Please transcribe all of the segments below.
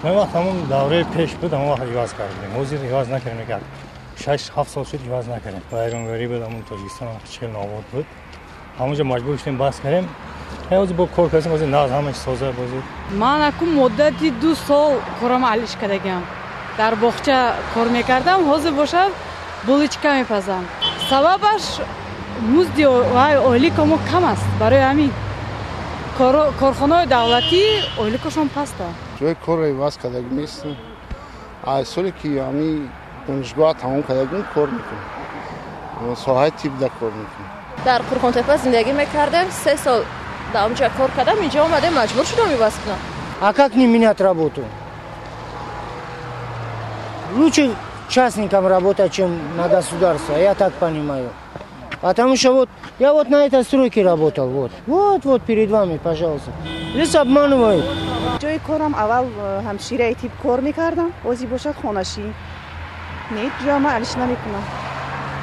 من وقت همون دوره پیش بود همون وقت ریواز کردیم موزی ریواز نکردیم که 6-7 سال شد ریواز نکردیم وایرانگری بود همون تاجیکستان چه نابود بود همونجا مجبور شدیم بس کردیم هنوز با کار کردیم از ناز همش سازه بازی من اكو مدتی 2 سال کارم علیش کردم در باغچه کار میکردم حاضر باشد بولچکا میپزم سببش مزد اولی کمو کم است برای همین کارخانه‌های دولتی اولیکشون پسته جای کار ریواز کردیم نیست از سالی که همی دانشگاه تمام کردیم کار میکنیم ساحه تیپ در کار میکنیم در قرقانتپه زندگی میکردم 3 سال در اونجا کار کردم اینجا اومدم مجبور شدم ریواز کنم А как не менять работу? Лучше частникам работать, чем на государство, я так понимаю. Потому что вот я вот на этой стройке работал, вот перед вами, пожалуйста. Здесь обманывают. جای کارم اول همشیره تیپ کار میکردم بازی باشد خانشی نه جا ما علیش نمیکنم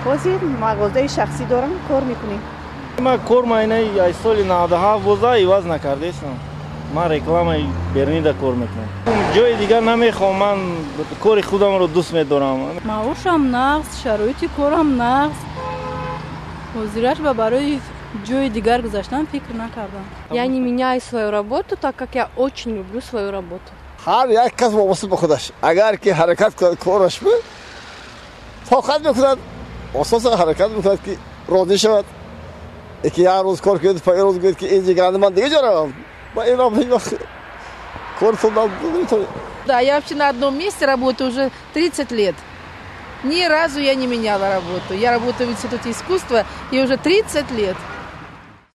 بازی مغازه شخصی دارم کار میکنیم ما کار ماینه ای سال 97 وزا ایواز نکرده استم ما رکلام برنی دا کار میکنم جای دیگر نمیخوام من کار خودم رو دوست میدارم معاشم نقص شرایط کارم نقص وزیرش و برای جای دیگر گذاشتن فکر نکردم Я не меняю свою работу, так как я очень люблю свою работу. هر یک کس وابسته به خودش اگر که حرکت کند کارش به فقط میکند اساس حرکت میکند که راضی شود یکی یک روز کار کرد پای روز گفت که اینجا گرند من دیگه جارم با این هم هیچ وقت کار فوندام نمیتونم Да, я вообще на одном месте работаю уже 30 лет. Ни разу я не меняла работу. Я работаю в Институте искусства и уже 30 лет.